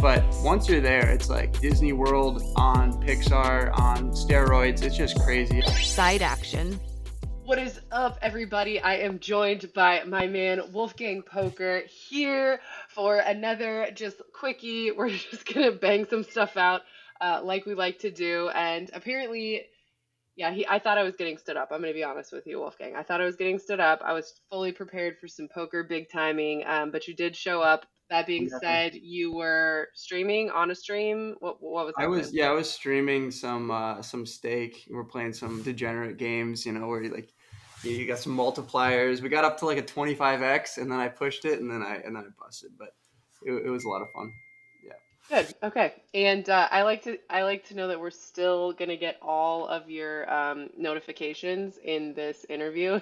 But once you're there, it's like Disney World on Pixar on steroids. It's just crazy. Side action. What is up, everybody? I am joined by my man Wolfgang Poker here for another just quickie. We're just gonna bang some stuff out like we like to do. And apparently, yeah, I thought I was getting stood up. I'm gonna be honest with you, Wolfgang. I thought I was getting stood up. I was fully prepared for some poker big timing, but you did show up. That being Yeah. said, you were streaming on a stream. What was happening? I was streaming some stake. We're playing some degenerate games, where you got some multipliers. We got up to like a 25x, and then I pushed it, and then I busted. But it was a lot of fun. Yeah. Good. Okay. And I like to know that we're still gonna get all of your notifications in this interview.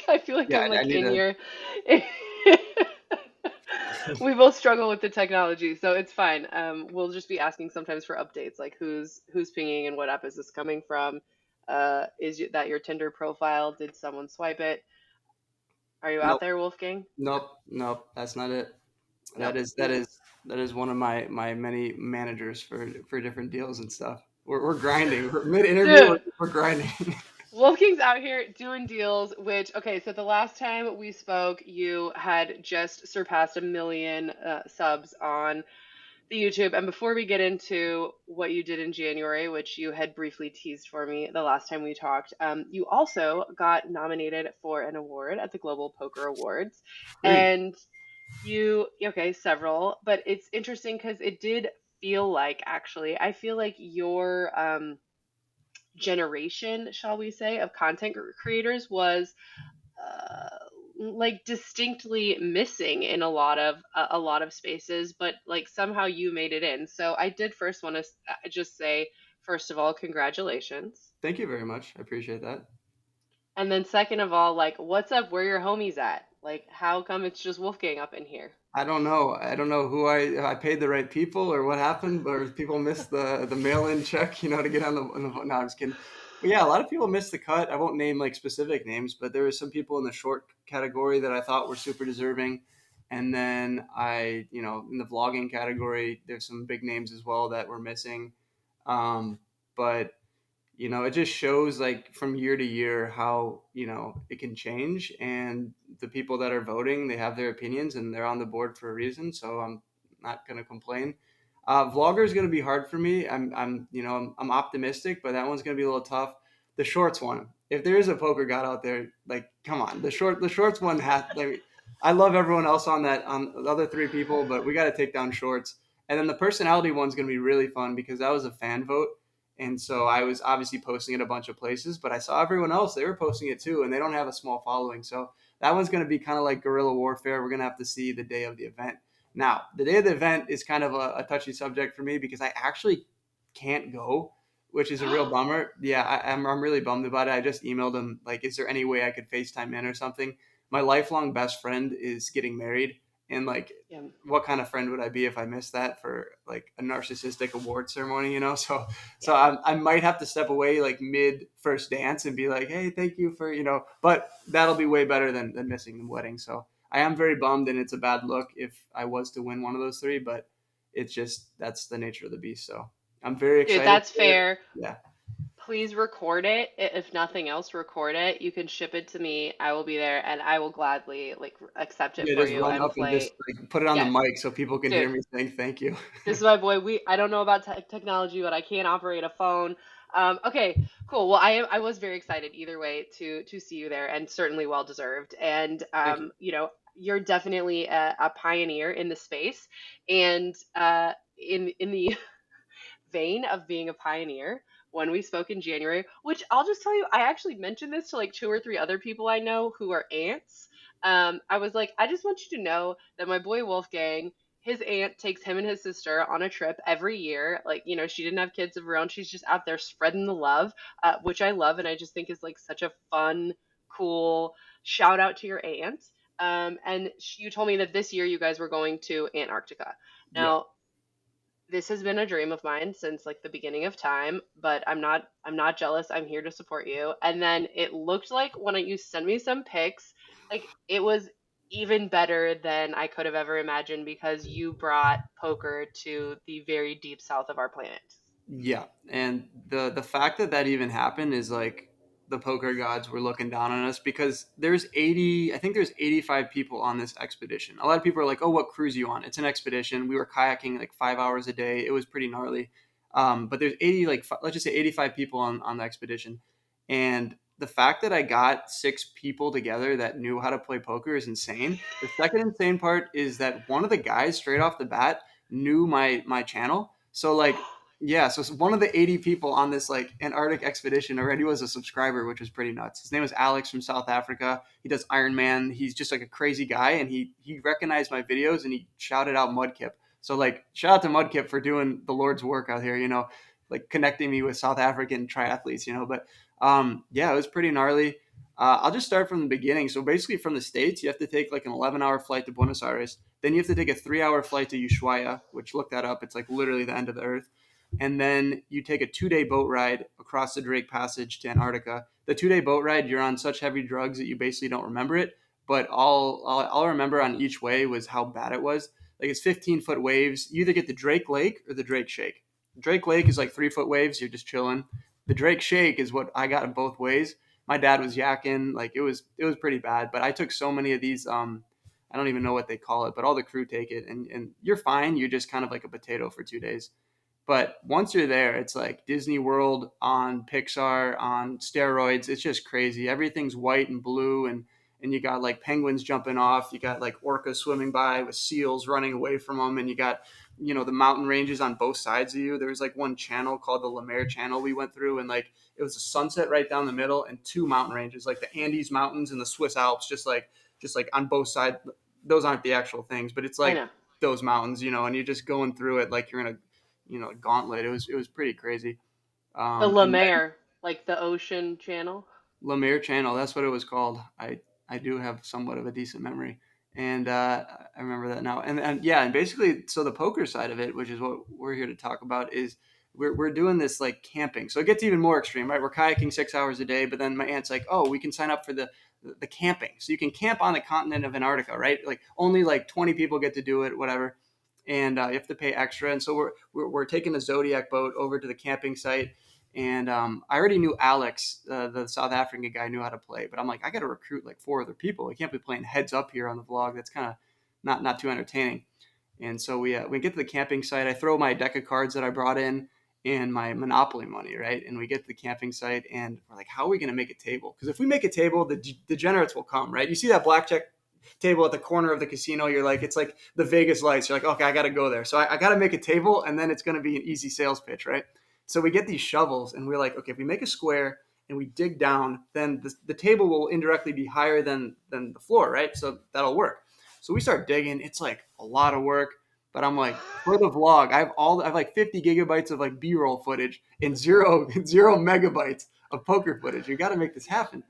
I feel like Yeah, I'm I like need in to. your. We both struggle with the technology, so it's fine. We'll just be asking sometimes for updates, like who's pinging and what app is this coming from? That your Tinder profile? Did someone swipe it? Are you out Nope, there, Wolfgang? nope. That's not it. Nope. That is one of my many managers for different deals and stuff. We're grinding. We're mid interview. Dude. We're grinding. Wolfgang's out here doing deals, which, okay, so the last time we spoke, you had just surpassed 1 million subs on the YouTube. And before we get into what you did in January, which you had briefly teased for me the last time we talked, you also got nominated for an award at the Global Poker Awards. 3. And okay, several, but it's interesting because it did feel like, actually, I feel like your generation, shall we say, of content creators was uh, like distinctly missing in a lot of spaces, but like somehow you made it in. So I did first want to just say, first of all, congratulations. Thank you very much. I appreciate that. And then second of all, like, what's up? Where your homies at? Like, how come it's just Wolfgang up in here? I don't know. I don't know who I paid the right people or what happened, or if people missed the mail-in check, to get on the. No, I'm just kidding. But yeah, a lot of people missed the cut. I won't name like specific names, but there were some people in the short category that I thought were super deserving, and then in the vlogging category, there's some big names as well that were missing. But it just shows like from year to year how it can change, and the people that are voting, they have their opinions and they're on the board for a reason, so I'm not going to complain. Vlogger is going to be hard for me. I'm optimistic, but that one's going to be a little tough. The shorts one, if there is a poker god out there, like, come on, the shorts one has, like, I love everyone else on the other 3 people, but we got to take down shorts. And then the personality one's going to be really fun because that was a fan vote, and so I was obviously posting it a bunch of places, but I saw everyone else, they were posting it too, and they don't have a small following. So that one's going to be kind of like guerrilla warfare. We're going to have to see the day of the event. Now, the day of the event is kind of a touchy subject for me because I actually can't go, which is a real bummer. Yeah, I'm really bummed about it. I just emailed him, like, is there any way I could FaceTime in or something? My lifelong best friend is getting married, and like, Yeah. what kind of friend would I be if I missed that for like a narcissistic award ceremony, So Yeah. I might have to step away like mid first dance and be like, hey, thank you for, but that'll be way better than missing the wedding. So I am very bummed, and it's a bad look if I was to win one of those 3, but it's just, that's the nature of the beast. So I'm very Dude, excited that's for it. fair. Yeah. Please record it. If nothing else, record it. You can ship it to me. I will be there and I will gladly like accept it Yeah, for just you run and up and just play. like put it on the Yes, mic so people can hear dude. me saying thank you. This is my boy. I don't know about technology, but I can't operate a phone. Okay, cool. Well, I was very excited either way to see you there, and certainly well deserved. And Thank you. you're definitely a pioneer in the space, and in the vein of being a pioneer, when we spoke in January, which I'll just tell you, I actually mentioned this to like 2 or 3 other people I know who are aunts. I was like, I just want you to know that my boy Wolfgang, his aunt takes him and his sister on a trip every year. Like, she didn't have kids of her own. She's just out there spreading the love, which I love. And I just think is like such a fun, cool shout out to your aunt. And you told me that this year you guys were going to Antarctica. Yeah. Now, this has been a dream of mine since like the beginning of time, but I'm not jealous. I'm here to support you. And then it looked like when you sent me some pics, like it was even better than I could have ever imagined because you brought poker to the very deep south of our planet. Yeah, and the fact that that even happened is like the poker gods were looking down on us because there's 80, I think there's 85 people on this expedition. A lot of people are like, "Oh, what cruise are you on?" It's an expedition. We were kayaking like 5 hours a day. It was pretty gnarly. But there's 80, like let's just say 85 people on the expedition, and the fact that I got six people together that knew how to play poker is insane. The second insane part is that one of the guys straight off the bat knew my channel. So like yeah, so one of the 80 people on this like Antarctic expedition already was a subscriber, which was pretty nuts. His name was Alex from South Africa. He does Iron Man. He's just like a crazy guy, and he recognized my videos and he shouted out Mudkip. So like shout out to Mudkip for doing the Lord's work out here, like connecting me with South African triathletes, But yeah, it was pretty gnarly. I'll just start from the beginning. So basically, from the States, you have to take like an 11-hour flight to Buenos Aires. Then you have to take a 3-hour flight to Ushuaia, which look that up. It's like literally the end of the earth, and then you take a 2-day boat ride across the Drake Passage to Antarctica. The 2-day boat ride, you're on such heavy drugs that you basically don't remember it. But all I remember on each way was how bad it was. Like it's 15-foot waves. You either get the Drake Lake or the Drake Shake. Drake Lake is like 3-foot waves. You're just chilling. The Drake Shake is what I got in both ways. My dad was yakking. Like it was pretty bad. But I took so many of these. I don't even know what they call it, but all the crew take it, and you're fine. You're just kind of like a potato for 2 days. But once you're there, it's like Disney World on Pixar on steroids. It's just crazy. Everything's white and blue, and you got like penguins jumping off. You got like orcas swimming by with seals running away from them, and you got the mountain ranges on both sides of you. There was like one channel called the Lemaire Channel we went through, and like it was a sunset right down the middle, and two mountain ranges, like the Andes Mountains and the Swiss Alps, just like on both sides. Those aren't the actual things, but it's I like know. those mountains, and you're just going through it like you're in a gauntlet. It was pretty crazy. The And then Lemaire, like the ocean channel. Lemire Channel, that's what it was called. I do have somewhat of a decent memory, and I remember that now. And yeah, and basically, so the poker side of it, which is what we're here to talk about, is we're doing this like camping. So it gets even more extreme, right? We're kayaking 6 hours a day, but then my aunt's like, oh, we can sign up for the camping. So you can camp on the continent of Antarctica, right? Like only like 20 people get to do it, whatever. And you have to pay extra. And so we're taking a Zodiac boat over to the camping site. And I already knew Alex, the South African guy, knew how to play. But I'm like, I got to recruit like four other people. I can't be playing heads up here on the vlog. That's kind of not too entertaining. And so we get to the camping site. I throw my deck of cards that I brought in and my Monopoly money, right? And we get to the camping site, and we're like, how are we going to make a table? Because if we make a table, the degenerates will come, right? You see that blackjack table at the corner of the casino. You're like, it's like the Vegas lights. You're like, okay, I got to go there. So I got to make a table, and then it's going to be an easy sales pitch, right? So we get these shovels, and we're like, okay, if we make a square and we dig down, then the table will indirectly be higher than the floor, right? So that'll work. So we start digging. It's like a lot of work, but I'm like, for the vlog, I have like 50 gigabytes of like B-roll footage and zero megabytes of poker footage. We got to make this happen.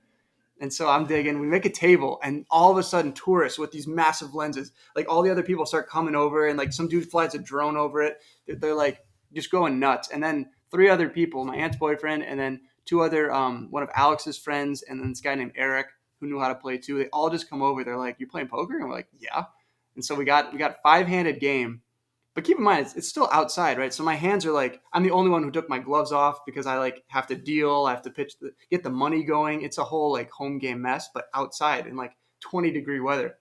And so I'm digging. We make a table, and all of a sudden, tourists with these massive lenses, like all the other people start coming over, and like some dude flies a drone over it. They're like just going nuts. And then three other people, my aunt's boyfriend, and then two other, one of Alex's friends, and then this guy named Eric who knew how to play too. They all just come over. They're like, "You playing poker?" And we're like, "Yeah." And so we got 5-handed game, but keep in mind, it's still outside, right? So my hands are like, I'm the only one who took my gloves off because I like have to deal, I have to pitch, get the money going. It's a whole like home game mess, but outside in like 20-degree weather.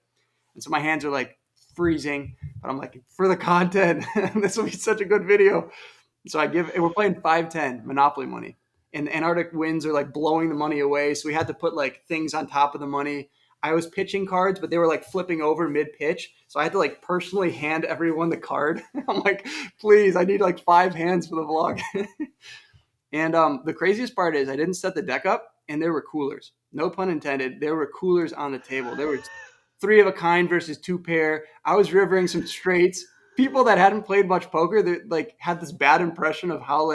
And so my hands are like freezing, but I'm like, for the content, this will be such a good video. So and we're playing 5-10 Monopoly money. And the Antarctic winds are like blowing the money away. So we had to put like things on top of the money. I was pitching cards, but they were like flipping over mid pitch. So I had to like personally hand everyone the card. I'm like, please, I need like 5 hands for the vlog. And the craziest part is I didn't set the deck up, and there were coolers. No pun intended. There were coolers on the table. There were three of a kind versus two pair. I was rivering some straights. People that hadn't played much poker that like had this bad impression of how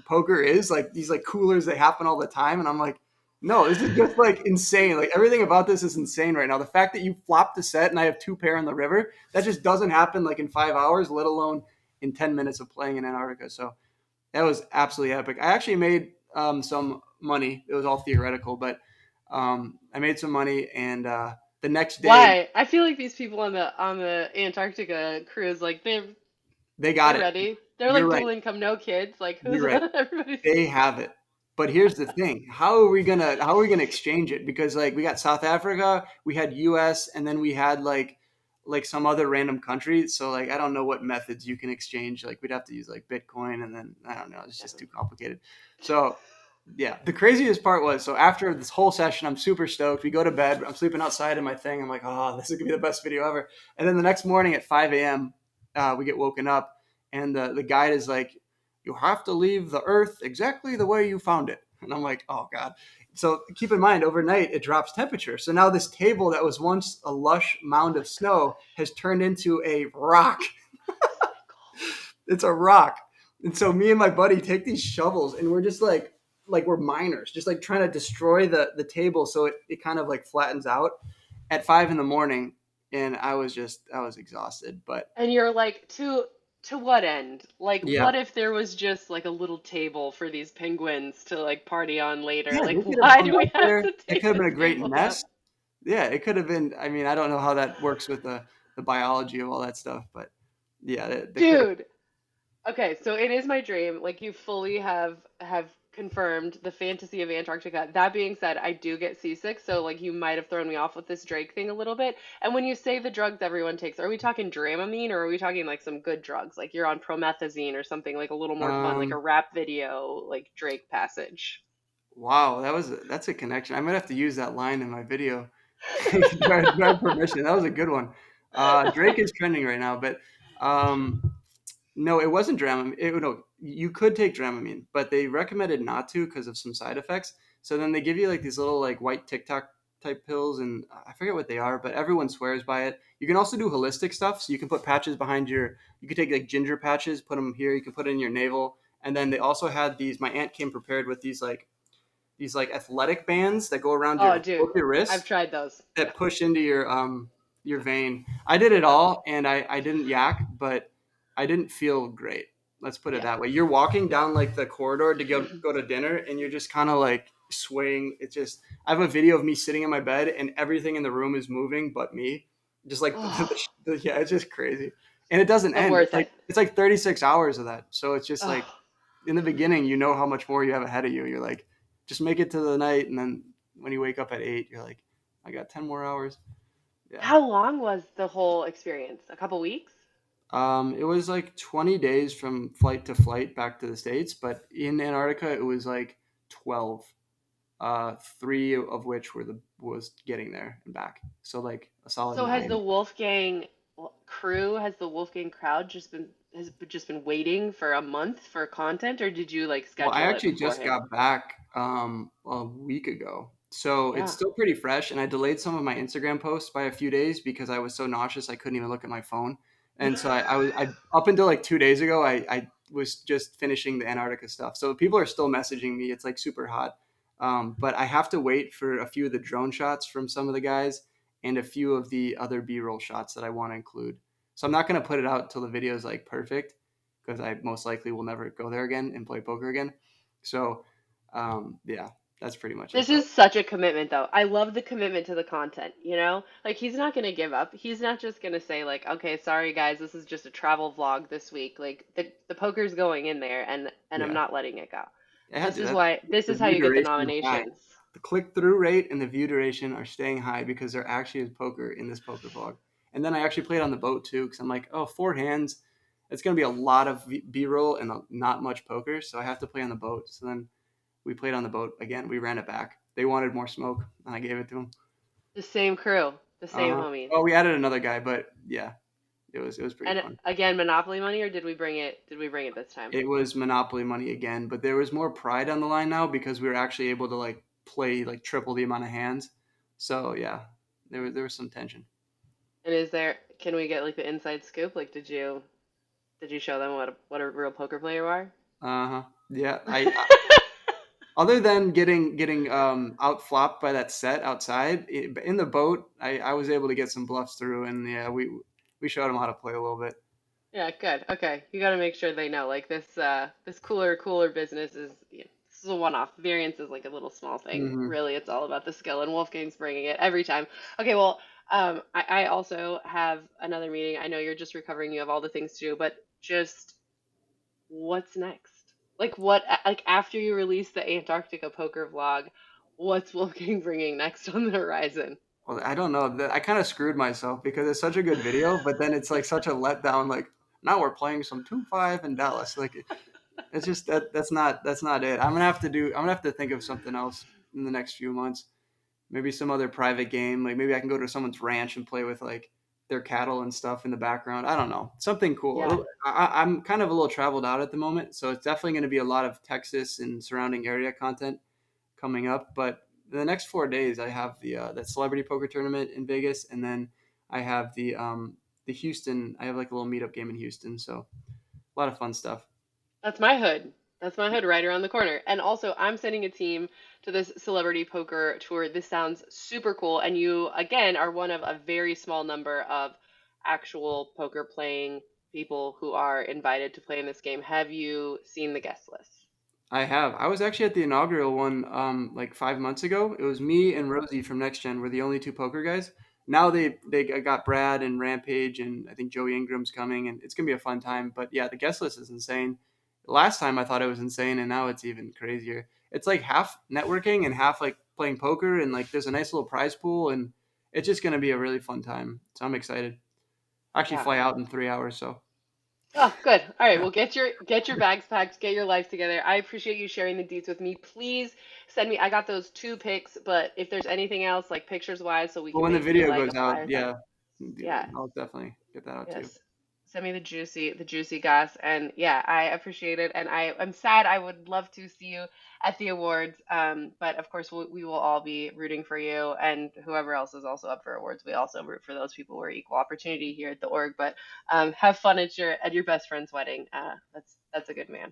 poker is, like these like coolers that happen all the time. And I'm like, no, this is just like insane. Like everything about this is insane right now. The fact that you flopped the set and I have two pair in the river, that just doesn't happen like in 5 hours, let alone in 10 minutes of playing in Antarctica. So that was absolutely epic. I actually made some money. It was all theoretical, but I made some money, and The next day, Why? I feel like these people on the Antarctica cruise, like they got they're it. ready. They're You're like right. dual income, no kids. Like who's You're right. everybody's They have it. But here's the thing. How are we gonna exchange it? Because like we got South Africa, we had US, and then we had like some other random country. So like I don't know what methods you can exchange. Like we'd have to use like Bitcoin and then I don't know, it's just too complicated. So yeah, the craziest part was so after this whole session, I'm super stoked. We go to bed. I'm sleeping outside in my thing. I'm like, oh, this is gonna be the best video ever. And then the next morning at 5 a.m., we get woken up, and the guide is like, you have to leave the Earth exactly the way you found it. And I'm like, oh god. So keep in mind, overnight it drops temperature. So now this table that was once a lush mound of snow has turned into a rock. It's a rock. And so me and my buddy take these shovels and we're just like we're miners, just like trying to destroy the table so it kind of like flattens out at 5 in the morning. And I was exhausted. But And you're like, to what end? Like, yeah. what if there was just like a little table for these penguins to like party on later? Yeah, Like, they could have why hung do we out have there. to It take could have been this a great table down? mess. Yeah, it could have been. I mean, I don't know how that works with the biology of all that stuff, but yeah, they could have. Dude, okay, so it is my dream. Like you fully have confirmed the fantasy of Antarctica. That being said, I do get seasick, so like you might have thrown me off with this Drake thing a little bit. And when you say the drugs everyone takes, are we talking Dramamine or are we talking like some good drugs? Like you're on promethazine or something like a little more fun, like a Um, rap video, like Drake passage. wow, that's a connection. I might have to use that line in my video. Do I have permission? That was a good one. Drake is trending right now, but um, no, it wasn't Dramamine. No, you could take Dramamine, but they recommended not to because of some side effects. So then they give you like these little like white TikTok type pills, and I forget what they are, but everyone swears by it. You can also do holistic stuff, so you can put patches behind your. You could take like ginger patches, put them here. You can put it in your navel, and then they also had these. My aunt came prepared with these like athletic bands that go around Oh, your dude, both your I've wrists tried those. Yeah. that push into your vein. I did it all, and I didn't yak, but I didn't feel great. Let's put it Yeah. that way. You're walking down like the corridor to go to dinner, and you're just kind of like swaying. It's just I have a video of me sitting in my bed, and everything in the room is moving but me. Just like Oh, yeah, it's just crazy, and it doesn't but end. worth it. It's like 36 hours of that. So it's just like Oh. in the beginning, you know how much more you have ahead of you. You're like, just make it to the night, and then when you wake up at 8, you're like, I got 10 more hours. Yeah. How long was the whole experience? A couple weeks? It was like 20 days from flight to flight back to the States, but in Antarctica, it was like 12, three of which was getting there and back. So like a solid So has the nine. Wolfgang crew, has the Wolfgang crowd just been waiting for a month for content, or did you like Well, I schedule it actually just beforehand? got back a week ago. So it's Yeah. still pretty fresh, and I delayed some of my Instagram posts by a few days because I was so nauseous I couldn't even look at my phone. And so I up until like 2 days ago, I was just finishing the Antarctica stuff. So people are still messaging me. It's like super hot. But I have to wait for a few of the drone shots from some of the guys and a few of the other B-roll shots that I want to include. So I'm not going to put it out till the video is like perfect because I most likely will never go there again and play poker again. So, yeah, that's pretty much it This though. is such a commitment, though. I love the commitment to the content, you know? Like, he's not going to give up. He's not just going to say, like, okay, sorry, guys, this is just a travel vlog this week. Like, the poker's going in there, and I'm Yeah, not letting it go. it had This to. is That's why, this the is how view you get the duration is high. nominations. The click through rate and the view duration are staying high because there actually is poker in this poker vlog. And then I actually played on the boat too because I'm like, oh, four hands. It's going to be a lot of B roll and not much poker. So I have to play on the boat. So then we played on the boat again. We ran it back. They wanted more smoke and I gave it to them. The same crew, the same homies. Oh, we added another guy, but yeah, it was pretty And fun. again, Monopoly money, or did we bring it this time? It was Monopoly money again, but there was more pride on the line now because we were actually able to like play like triple the amount of hands. So yeah, there was some tension. And can we get like the inside scoop? Like, did you show them what a real poker player you are? Uh huh. Yeah. Other than getting out flopped by that set outside in the boat, I was able to get some bluffs through, and yeah, we showed them how to play a little bit. Yeah, good. Okay. You got to make sure they know like this cooler business is this is a one-off. Variance is like a little small thing. Hmm. Really, it's all about the skill and Wolfgang's bringing it every time. Okay, well, I also have another meeting. I know you're just recovering. You have all the things to do, but just what's next? Like like after you release the Antarctica poker vlog, what's Wolfgang bringing next on the horizon? Well, I don't know. I kind of screwed myself because it's such a good video, but then it's like such a letdown. Like now we're playing some 2-5 in Dallas. Like it's just that's not it. I'm gonna have to think of something else in the next few months. Maybe some other private game. Like maybe I can go to someone's ranch and play with like their cattle and stuff in the background. I don't know. Something Yeah, cool. I'm kind of a little traveled out at the moment, so it's definitely going to be a lot of Texas and surrounding area content coming up. But the next 4 days, I have the that celebrity poker tournament in Vegas, and then I have the Houston. I have like a little meetup game in Houston, so a lot of fun stuff. that's my hood. That's my hood right around the corner. And also, I'm sending a team to this celebrity poker tour. This sounds super cool. And you, again, are one of a very small number of actual poker playing people who are invited to play in this game. Have you seen the guest list? I have. I was actually at the inaugural one like 5 months ago. It was me and Rosie from Next Gen were the only two poker guys. Now they got Brad and Rampage and I think Joey Ingram's coming and it's gonna be a fun time. But yeah, the guest list is insane. Last time I thought it was insane and now it's even crazier. It's like half networking and half like playing poker and like there's a nice little prize pool and it's just gonna be a really fun time. So I'm excited. I actually Yeah. fly out in 3 hours, so Oh, good. All right. yeah. Well, get your bags packed, get your life together. I appreciate you sharing the deets with me. Please send me. I got those two pics, but if there's anything else, like pictures wise, so we But can when the make you video like a goes out, flyer thing. yeah, Yeah. I'll definitely get that out too. Yes. Send me the juicy goss. And yeah, I appreciate it. And I'm sad. I would love to see you at the awards. But of course, we will all be rooting for you and whoever else is also up for awards. We also root for those people. We're equal opportunity here at the org. But have fun at your best friend's wedding. That's a good man.